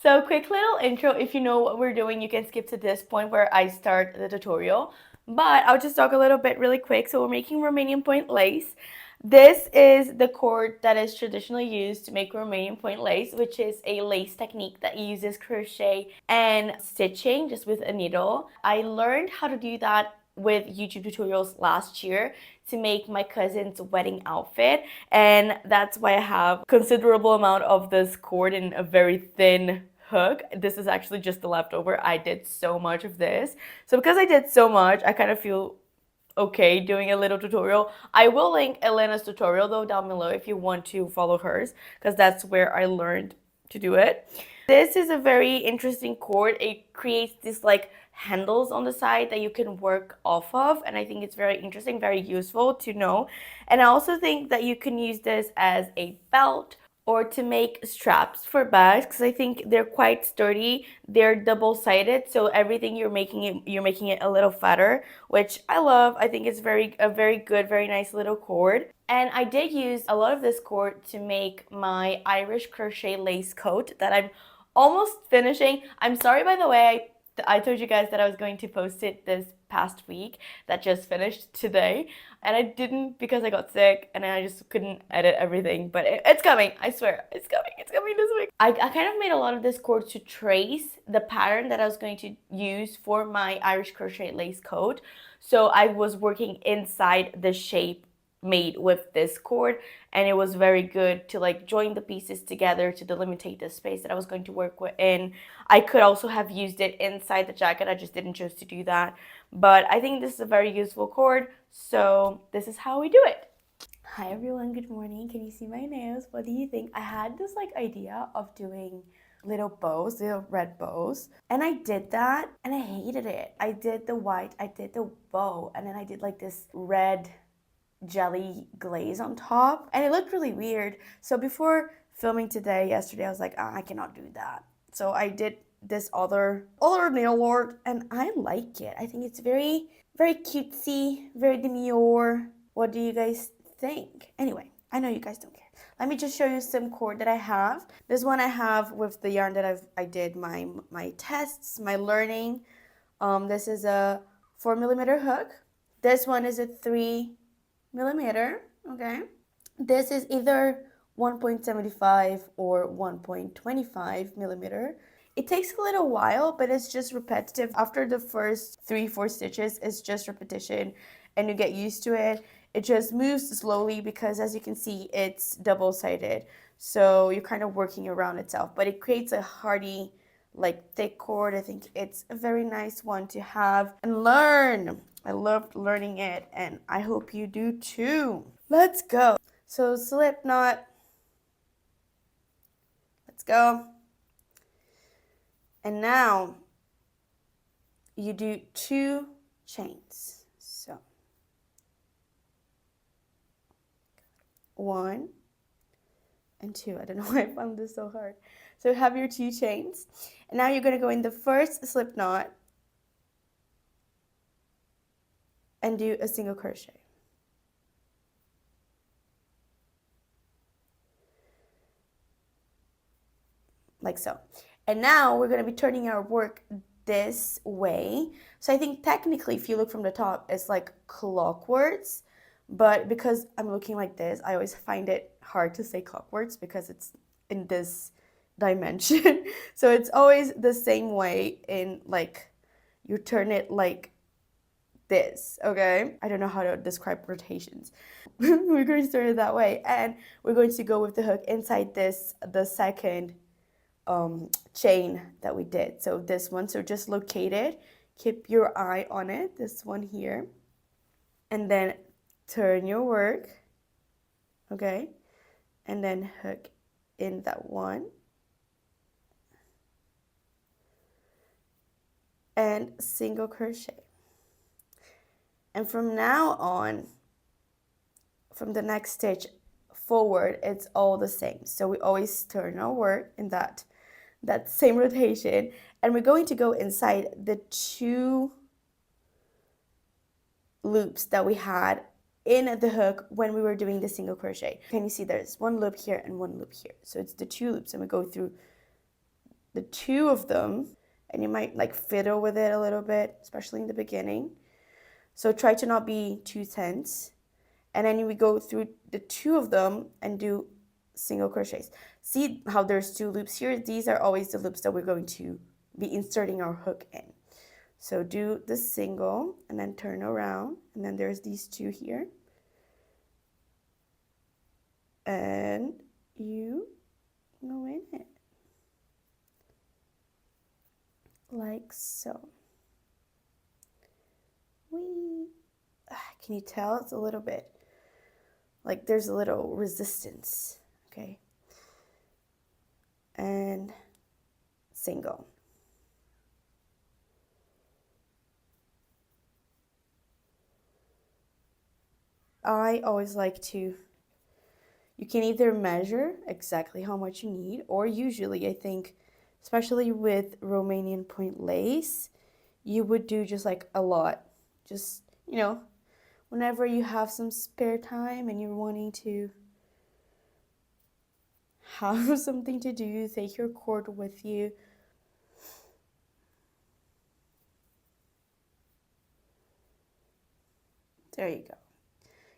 So quick little intro. If you know what we're doing, you can skip to this point where I start the tutorial. But I'll just talk a little bit really quick. So we're making Romanian point lace. This is the cord that is traditionally used to make Romanian point lace, which is a lace technique that uses crochet and stitching just with a needle. I learned how to do that with YouTube tutorials last year to make my cousin's wedding outfit, and that's why I have considerable amount of this cord in a very thin hook. This is actually just the leftover. I did so much of this. So because I did so much, I kind of feel okay doing a little tutorial. I will link Elena's tutorial though down below if you want to follow hers, because that's where I learned to do it. This is a very interesting cord. It creates these like handles on the side that you can work off of, and I think it's very interesting, very useful to know. And I also think that you can use this as a belt or to make straps for bags, because I think they're quite sturdy. They're double-sided, so everything you're making it a little fatter, which I love. I think it's a very good, very nice little cord. And I did use a lot of this cord to make my Irish crochet lace coat that I'm almost finishing. I'm sorry, by the way, I told you guys that I was going to post it this past week that just finished today, and I didn't because I got sick and I just couldn't edit everything, but it's coming. I swear it's coming this week. I kind of made a lot of this cord to trace the pattern that I was going to use for my Irish crochet lace coat, so I was working inside the shape made with this cord, and it was very good to like join the pieces together to delimitate the space that I was going to work in. I could also have used it inside the jacket, I just didn't choose to do that, but I think this is a very useful cord, so this is how we do it. Hi everyone, good morning. Can you see my nails? What do you think? I had this like idea of doing little bows, little red bows, and I did that and I hated it. I did the white, I did the bow, and then I did like this red jelly glaze on top, and it looked really weird. So before filming yesterday, I was like, I cannot do that. So I did this other nail art, and I like it. I think it's very, very cutesy, very demure. What do you guys think? Anyway, I know you guys don't care. Let me just show you some cord that I have. This one I have with the yarn that I did my tests, my learning. This is a 4mm hook. This one is a 3mm, okay? This is either 1.75 or 1.25mm. It takes a little while, but it's just repetitive. After the first 3-4 stitches, it's just repetition and you get used to it. It just moves slowly because, as you can see, it's double-sided. So you're kind of working around itself, but it creates a hardy, like thick cord. I think it's a very nice one to have and learn. I loved learning it, and I hope you do too. Let's go. So slip knot. Let's go. And now you do 2 chains. So 1 and 2. I don't know why I found this so hard. So you have your 2 chains, and now you're going to go in the first slip knot and do a single crochet. Like so. And now we're going to be turning our work this way. So I think technically, if you look from the top, it's like clockwards, but because I'm looking like this, I always find it hard to say clockwards because it's in this dimension. So it's always the same way, in like you turn it like this, okay? I don't know how to describe rotations. We're going to turn it that way, and we're going to go with the hook inside this, the second chain that we did. So this one, so just locate it, keep your eye on it, this one here, and then turn your work, okay, and then hook in that one and single crochet. And from now on, from the next stitch forward, it's all the same. So we always turn our work in that same rotation, and we're going to go inside the 2 loops that we had in the hook when we were doing the single crochet. Can you see there's 1 loop here and 1 loop here? So it's the 2 loops, and we go through the two of them, and you might like fiddle with it a little bit, especially in the beginning. So try to not be too tense. And then we go through the two of them and do single crochets. See how there's two loops here? These are always the loops that we're going to be inserting our hook in. So do the single and then turn around, and then there's these two here. And you go in it. Like so. Whee! Can you tell? It's a little bit, like there's a little resistance, okay? And single. I always like to, you can either measure exactly how much you need, or usually I think, especially with Romanian point lace, you would do just like a lot. Just, you know, whenever you have some spare time and you're wanting to have something to do, take your cord with you. There you go.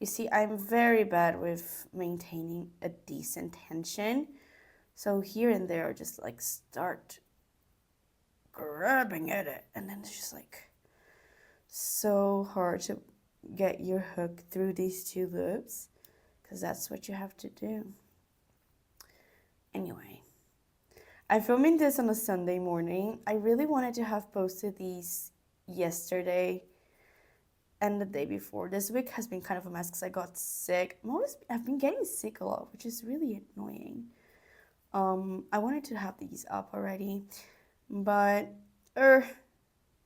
You see, I'm very bad with maintaining a decent tension. So here and there, just like start grabbing at it. And then it's just like so hard to get your hook through these two loops, because that's what you have to do. Anyway, I'm filming this on a Sunday morning. I really wanted to have posted these yesterday and the day before. This week has been kind of a mess because I got sick. I've been getting sick a lot, which is really annoying. I wanted to have these up already, but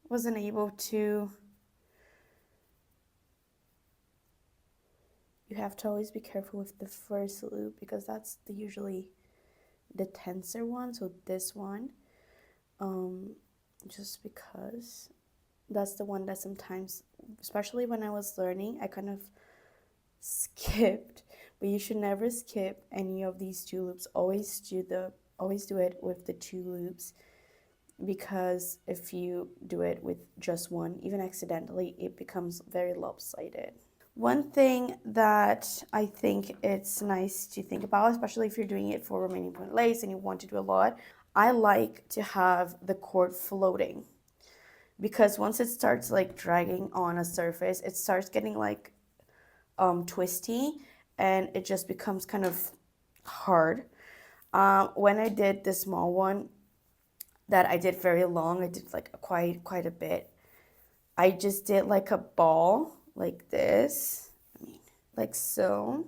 wasn't able to. You have to always be careful with the first loop because that's usually the tenser one. So this one, just because that's the one that sometimes, especially when I was learning, I kind of skipped. But you should never skip any of these two loops. Always do it with the two loops, because if you do it with just one, even accidentally, it becomes very lopsided. One thing that I think it's nice to think about, especially if you're doing it for Romanian point lace and you want to do a lot, I like to have the cord floating, because once it starts like dragging on a surface, it starts getting like twisty, and it just becomes kind of hard. When I did the small one that I did very long, I did like quite a bit. I just did like a ball like this, like so,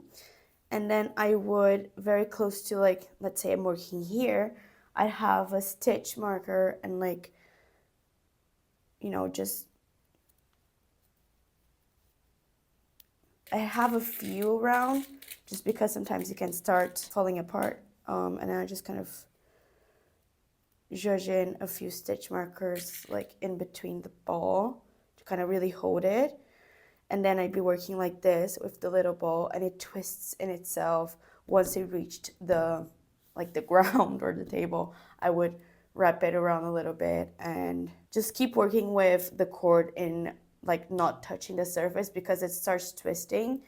and then I would, very close to, like, let's say I'm working here, I'd have a stitch marker and like, you know, just I have a few around just because sometimes it can start falling apart, and then I just kind of zhuzh in a few stitch markers like in between the ball to kind of really hold it. And then I'd be working like this with the little ball, and it twists in itself. Once it reached the ground or the table, I would wrap it around a little bit and just keep working with the cord in like not touching the surface, because it starts twisting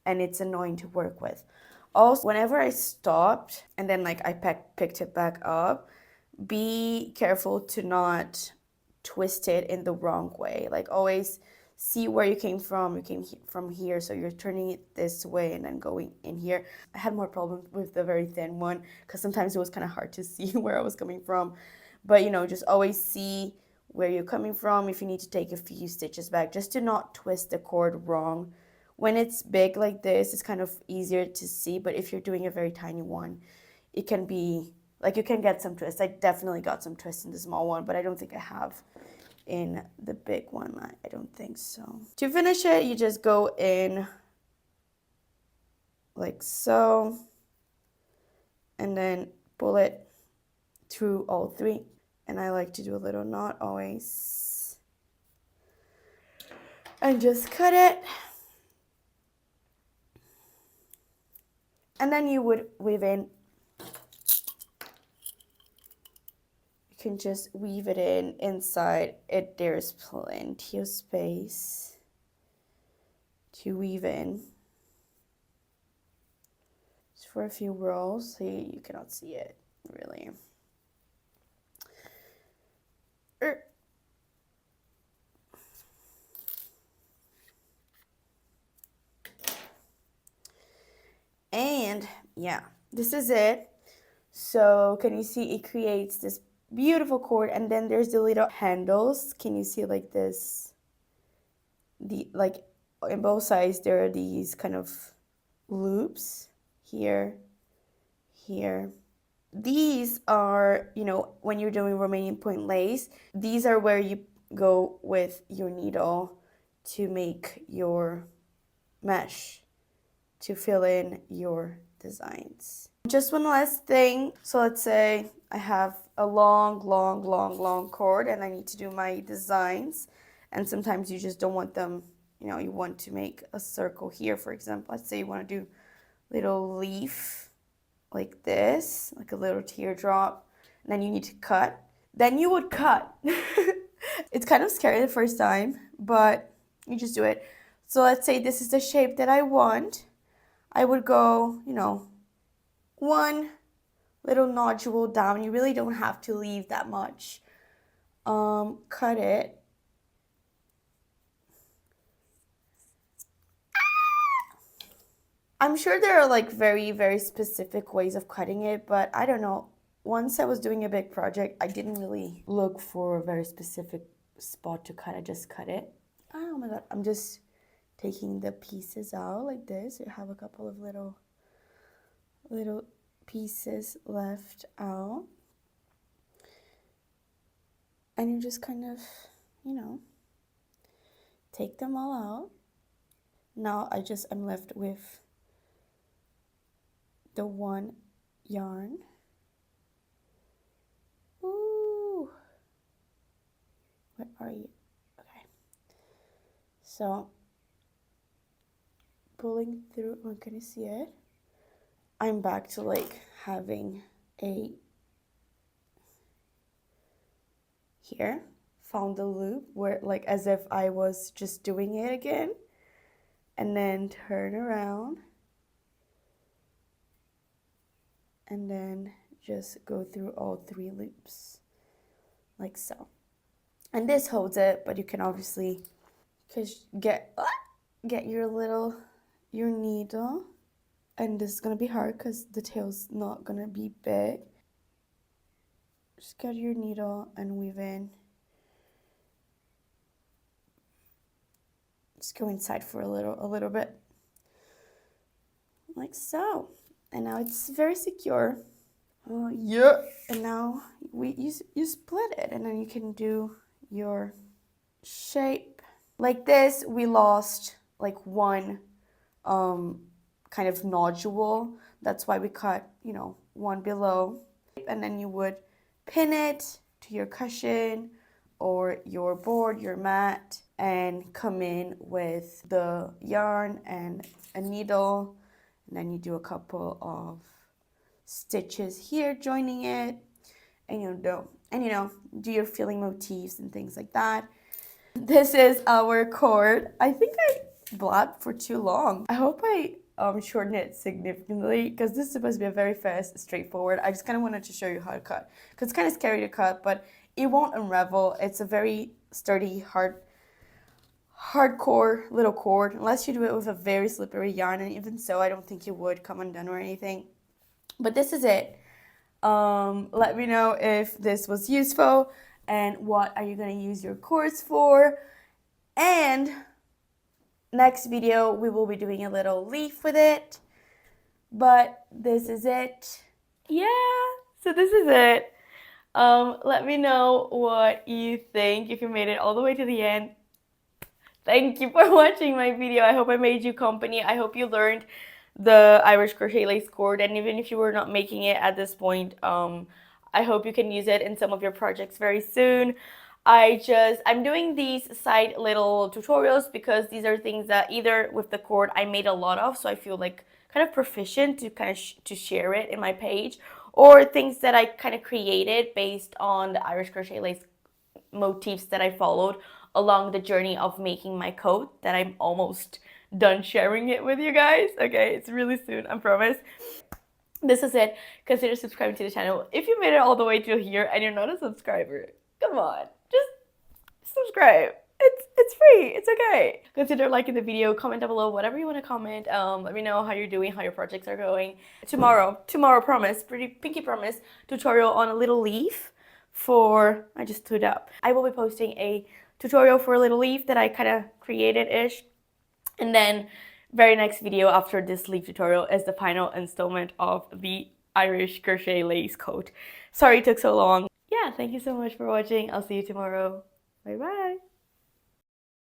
and it's annoying to work with. Also, whenever I stopped and then like I picked it back up, be careful to not twist it in the wrong way. Like, always see where you came from. You came from here, so you're turning it this way and then going in here. I had more problems with the very thin one because sometimes it was kind of hard to see where I was coming from. But, you know, just always see where you're coming from. If you need to take a few stitches back, just to not twist the cord wrong. When it's big like this, it's kind of easier to see, but if you're doing a very tiny one, it can be, like, you can get some twists. I definitely got some twists in the small one, but I don't think I have in the big one. I don't think so. To finish it, you just go in like so, and then pull it through all three. And I like to do a little knot always, and just cut it. And then you would weave in can just weave it in inside it. There's plenty of space to weave in. Just for a few rows, so you cannot see it really. And yeah, this is it. So can you see it creates this beautiful cord, and then there's the little handles. Can you see like this? Like in both sides there are these kind of loops here, here. These are, you know, when you're doing Romanian point lace, these are where you go with your needle to make your mesh, to fill in your designs. Just one last thing. So let's say I have a long cord and I need to do my designs, and sometimes you just don't want them, you know, you want to make a circle here, for example. Let's say you want to do little leaf like this, like a little teardrop, and then you need to cut. Then you would cut. It's kind of scary the first time, but you just do it. So let's say this is the shape that I want. I would go, you know, one little nodule down. You really don't have to leave that much. Cut it. I'm sure there are like very specific ways of cutting it, but I don't know. Once I was doing a big project, I didn't really look for a very specific spot to cut. I just cut it. Oh my god, I'm just taking the pieces out like this. You have a couple of little pieces left out, and you just kind of, you know, take them all out. Now I'm left with the one yarn. Ooh, where are you? Okay, so pulling through. Oh, can you see it? I'm back to like having a, here, found the loop where like as if I was just doing it again, and then turn around and then just go through all 3 loops like so. And this holds it, but you can obviously get your needle. And this is gonna be hard because the tail's not gonna be big. Just get your needle and weave in. Just go inside for a little bit, like so. And now it's very secure. Yeah. And now you split it, and then you can do your shape like this. We lost like one kind of nodule. That's why we cut, you know, one below. And then you would pin it to your cushion or your board, your mat, and come in with the yarn and a needle. And then you do a couple of stitches here joining it, and you know, do your filling motifs and things like that. This is our cord. I think I blabbed for too long. I hope I shorten it significantly, because this is supposed to be a very fast, straightforward. I just kind of wanted to show you how to cut, because it's kind of scary to cut, but it won't unravel. It's a very sturdy, hardcore little cord, unless you do it with a very slippery yarn, and even so, I don't think it would come undone or anything. But this is it. Let me know if this was useful, and what are you going to use your cords for. And next video, we will be doing a little leaf with it. But this is it. Yeah, so this is it. Let me know what you think if you made it all the way to the end. Thank you for watching my video. I hope I made you company. I hope you learned the Irish crochet lace cord, and even if you were not making it at this point, I hope you can use it in some of your projects very soon. I'm doing these side little tutorials because these are things that either with the cord I made a lot of, so I feel like kind of proficient to kind of to share it in my page, or things that I kind of created based on the Irish crochet lace motifs that I followed along the journey of making my coat that I'm almost done sharing it with you guys. Okay, it's really soon, I promise. This is it. Consider subscribing to the channel. If you made it all the way to here and you're not a subscriber, come on, just subscribe. It's free. It's okay. Consider liking the video. Comment down below whatever you want to comment. Let me know how you're doing, how your projects are going. Tomorrow, promise, pretty pinky promise, tutorial on a little leaf for, I just stood up. I will be posting a tutorial for a little leaf that I kind of created-ish. And then very next video after this leaf tutorial is the final installment of the Irish crochet lace coat. Sorry it took so long. Yeah, thank you so much for watching. I'll see you tomorrow. Bye bye.